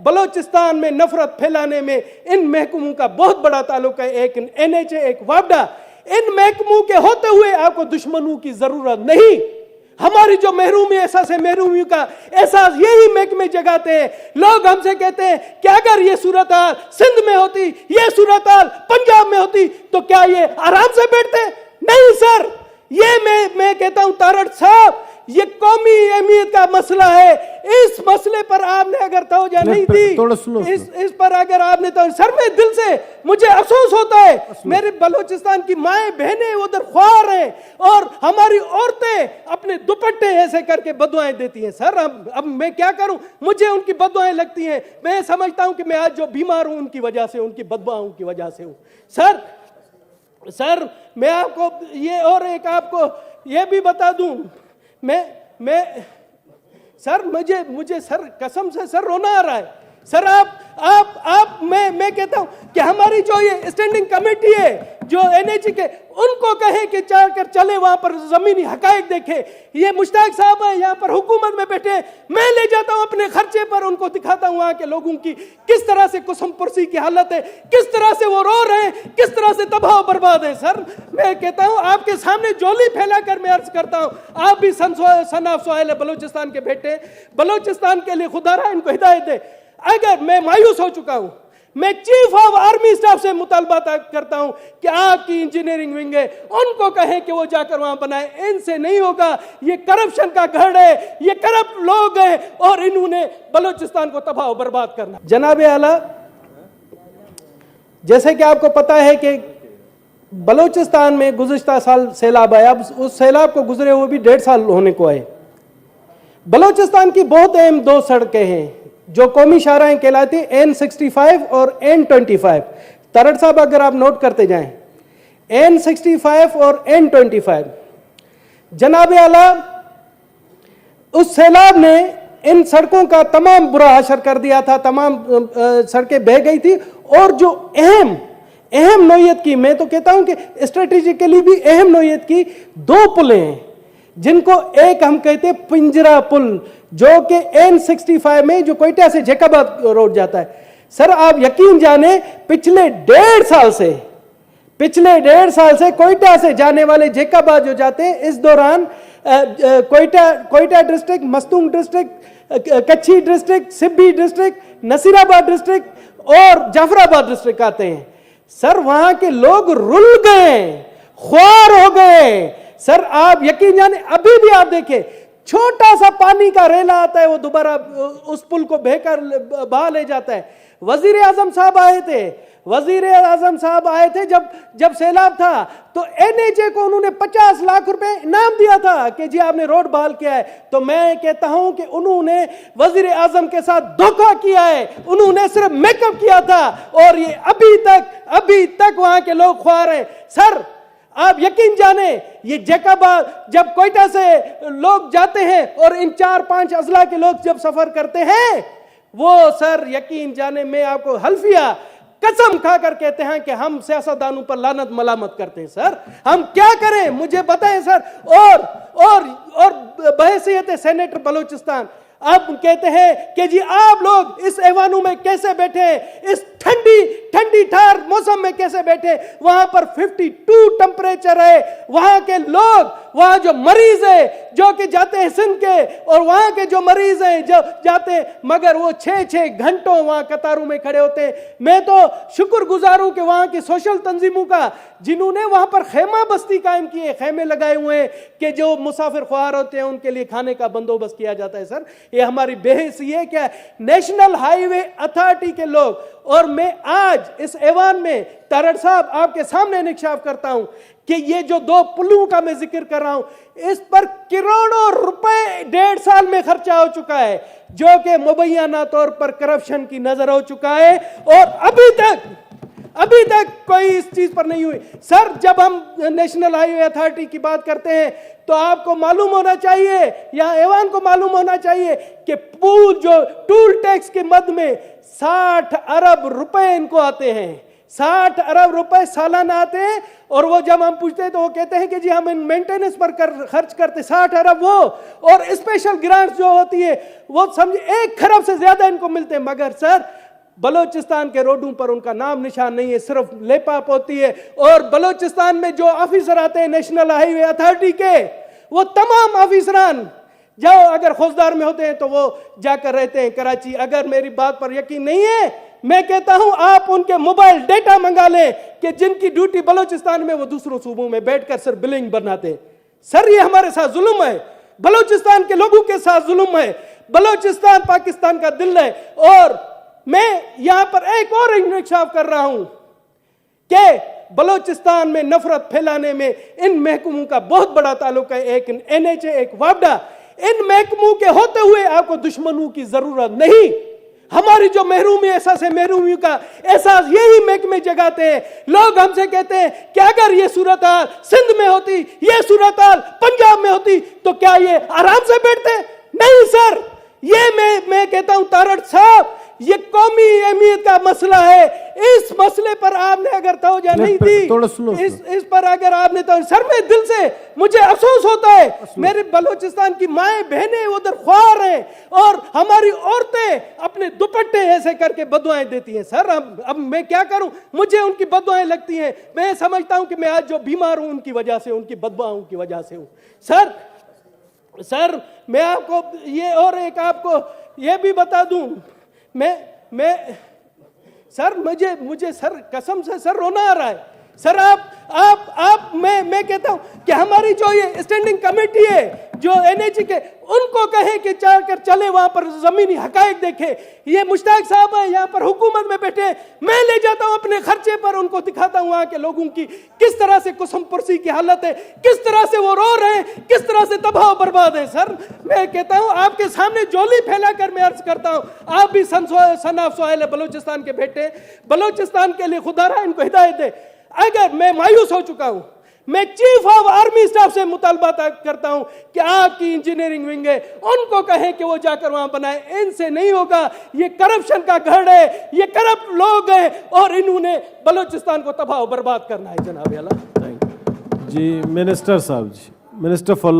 बलोचिस्तान में नफरत फैलाने में इन महकमों का बहुत बड़ा ताल्लुक है, एक NHA, एक वापडा। इन महकमों के होते हुए आपको दुश्मनों की जरूरत नहीं। हमारी जो महरूमी एहसास है, महरूमी का एहसास यही महकमे जगाते हैं। लोग हमसे कहते हैं कि अगर ये सूरत हाल सिंध में होती, ये सूरत हाल पंजाब में होती तो क्या ये आराम से बैठते? नहीं सर, ये मैं कहता हूं तारड़ साहब, ये कौमी अहमियत का मसला है। इस मसले पर आपने अगर तवज्जो नहीं दी, इस पर अगर आपने तो सर, में दिल से मुझे अफसोस होता है। मेरे बलोचिस्तान की माएं बहनें उधर ख्वार हैं और हमारी औरतें अपने दुपट्टे ऐसे करके बदुआएं देती हैं। सर अब मैं क्या करूं, मुझे उनकी बदुआएं लगती हैं। मैं समझता हूं कि मैं आज जो बीमार हूं उनकी वजह से, उनकी बददुआओं की वजह से हूं। सर मैं आपको ये और एक आपको ये भी बता दूं, मैं सर मुझे सर कसम से सर रोना आ रहा है। सर आप मैं कहता हूं कि हमारी जो ये स्टैंडिंग कमेटी है जो NHA के, उनको कहें कि चलकर चले वहां पर जमीनी हकायक देखे। ये मुश्ताक साहब है यहाँ पर हुकूमत में बैठे, मैं ले जाता हूं अपने खर्चे पर, उनको दिखाता हूं वहां के लोगों की किस तरह से कुसुमपुरसी की हालत है, किस तरह से वो रो रहे हैं, किस तरह से तबाह बर्बाद है। सर मैं कहता हूं आपके सामने जोली फैलाकर मैं अर्ज करता हूं, आप भी सनाफ सोहेल बलोचिस्तान के बेटे, बलोचिस्तान के लिए खुदा रहा इनको हिदायत दे। अगर मैं मायूस हो चुका हूं, मैं चीफ ऑफ आर्मी स्टाफ से मुतालबा करता हूं कि आपकी इंजीनियरिंग विंग है, उनको कहें कि वो जाकर वहां बनाए। इनसे नहीं होगा, ये करप्शन का गढ़ है, ये करप्ट लोग हैं और इन्होंने बलोचिस्तान को तबाह और बर्बाद करना। जनाब आला, जैसे कि आपको पता है कि बलोचिस्तान में गुज़िश्ता साल सैलाब आया, अब उस सैलाब को गुजरे हुए भी 1.5 साल होने को आए। बलोचिस्तान की बहुत अहम 2 सड़कें हैं जो कौमी शाहराहें कहलाती है, N65 और N25। तारड़ साहब अगर आप नोट करते जाएं, N65 और N25। जनाब आला, उस सैलाब ने इन सड़कों का तमाम बुरा हाशर कर दिया था, तमाम सड़कें बह गई थी। और जो अहम नौयत की, मैं तो कहता हूं कि स्ट्रेटेजिकली भी अहम नौयत की 2 पुलें हैं, जिनको एक हम कहते हैं पिंजरा पुल, जो कि N65 में जो कोयटा से जैकाबाद रोड जाता है। सर आप यकीन जाने पिछले 1.5 साल से कोयटा से जाने वाले जैकाबाद जो जाते हैं, इस दौरान Quetta district, Mastung district, Kachhi district, Sibi district, Nasirabad district और जाफराबाद डिस्ट्रिक्ट आते हैं। सर वहां के लोग रुल गए, ख्वार हो गए। सर आप यकीन जाने, अभी भी आप देखें, छोटा सा पानी का रेला आता है, वो दोबारा उस पुल को बहकर बहा ले जाता है। वजीर आजम साहब आए थे जब सैलाब था, तो NHA को उन्होंने 50 लाख रुपए इनाम दिया था कि जी आपने रोड बहाल किया है। तो मैं कहता हूं कि उन्होंने वजीर आजम के साथ धोखा किया है, उन्होंने सिर्फ मेकअप किया था और ये अभी तक वहां के लोग ख्वार हैं। सर आप यकीन जाने, ये जैकाबाद जब कोयटा से लोग जाते हैं और इन 4-5 अजला के लोग जब सफर करते हैं, वो सर यकीन जाने में आपको हल्फिया कसम खाकर कहते हैं कि हम सियासतदानों पर लानत मलामत करते हैं। सर हम क्या करें, मुझे बताएं सर। और बहैसियत सेनेटर बलोचिस्तान अब कहते हैं कि जी आप लोग इस ऐवानों में कैसे बैठे, इस ठंडी ठार मौसम में कैसे बैठे, वहां पर 52 टेंपरेचर है। वहां के लोग, वहां जो मरीज है जो कि जाते हैं सिंध के, और वहां के जो मरीज हैं जो जाते हैं, मगर वो 6-6 घंटों वहां कतारों में खड़े होते हैं। मैं तो शुक्रगुजार हूं कि वहां की सोशल तंजीमों का, जिन्होंने वहां पर खेमा बस्ती कायम की है, खेमे लगाए हुए हैं कि जो मुसाफिर ख्वार होते हैं उनके लिए खाने का बंदोबस्त किया जाता है। सर ये हमारी बेहसियत क्या है, नेशनल हाईवे अथॉरिटी के लोग। और मैं आज इस ऐवान में तारड़ साहब आपके सामने इंकशाफ करता हूं कि ये जो 2 पुलों का मैं जिक्र कर रहा हूं, इस पर करोड़ों रुपए 1.5 साल में खर्चा हो चुका है, जो कि मुबैना तौर पर करप्शन की नजर हो चुका है और अभी तक कोई इस चीज पर नहीं हुई। सर जब हम नेशनल हाईवे अथॉरिटी की बात करते हैं तो आपको मालूम होना चाहिए, या ऐवान को मालूम होना चाहिए कि पूल जो टूल टैक्स के मद में 60 अरब रुपए इनको आते हैं। 60 अरब रुपए सालाना आते हैं, और वो जब हम पूछते हैं तो वो कहते हैं कि जी हम इन मेंटेनेंस पर खर्च करते 60 अरब वो, और स्पेशल ग्रांट्स जो होती है वो समझे 1 खरब से ज्यादा इनको मिलते हैं। मगर सर बलोचिस्तान के रोडों पर उनका नाम निशान नहीं है, सिर्फ लेपाप होती है। और बलोचिस्तान में जो ऑफिसर आते हैं नेशनल हाईवे अथॉरिटी के, वो तमाम ऑफिसरान जो अगर फौजदार में होते हैं तो वो जाकर रहते हैं कराची। अगर मेरी बात पर यकीन नहीं है, मैं कहता हूं आप उनके मोबाइल डेटा मंगा लें कि जिनकी ड्यूटी बलोचिस्तान में, वो दूसरों सूबों में बैठकर सिर्फ बिलिंग बनाते हैं। सर ये हमारे साथ जुल्म है, बलोचिस्तान के लोगों के साथ जुल्म है। बलोचिस्तान पाकिस्तान का दिल है। और मैं यहां पर एक और इंकशाफ कर रहा हूं कि बलोचिस्तान में नफरत फैलाने में इन महकमों का बहुत बड़ा ताल्लुक है। एक NHA, एक वापडा, इन महकमों के होते हुए आपको दुश्मनों की जरूरत नहीं। हमारी जो महरूमी एहसास है, महरूमी का एहसास यही महकमे जगाते हैं। लोग हमसे कहते हैं कि अगर ये सूरत हाल सिंध में होती, ये सूरत हाल पंजाब में होती, तो क्या ये आराम से बैठते? नहीं सर, ये मैं कहता हूं तारड़ साहब, ये कौमी अहमियत का मसला है। इस मसले पर आपने अगर तवज्जो नहीं दी, इस पर अगर आपने तो सर, में दिल से मुझे अफसोस होता है। मेरे बलोचिस्तान की माएं बहनें उधर ख्वार हैं, और हमारी औरतें अपने दुपट्टे ऐसे करके बदुआएं देती हैं। सर अब मैं क्या करूं, मुझे उनकी बदुआएं लगती हैं। मैं समझता हूं कि मैं आज जो बीमार हूं उनकी वजह से, उनकी बददुआओं की वजह से हूं। सर मैं आपको ये और एक आपको ये भी बता दूं, मैं सर मुझे सर कसम से सर रोना आ रहा है। सर मैं कहता हूं कि हमारी जो ये स्टैंडिंग कमेटी है जो NHA के, उनको कहे कि जाकर चले वहां पर जमीनी हकायक देखे। ये मुश्ताक साहब है यहाँ पर हुकूमत में बैठे, मैं ले जाता हूं अपने खर्चे पर, उनको दिखाता हूं वहां के लोगों की किस तरह से कुसुमपुरसी की हालत है, किस तरह से वो रो रहे हैं, किस तरह से तबाह बर्बाद है। सर मैं कहता हूं आपके सामने जोली फैलाकर मैं अर्ज करता हूं, आप भी सनाफ सोहेल है बलोचिस्तान के बेटे, बलोचिस्तान के लिए खुदा रहा इनको हिदायत दे। अगर मैं मायूस हो चुका हूं, मैं चीफ ऑफ आर्मी स्टाफ से मुतालबा करता हूं कि आपकी इंजीनियरिंग विंग है, उनको कहें कि वो जाकर वहां बनाए। इनसे नहीं होगा, ये करप्शन का घर है, ये करप्ट लोग हैं, और इन्होंने बलोचिस्तान को तबाह बर्बाद करना है। जनाब आला जी मिनिस्टर साहब, जी मिनिस्टर फॉर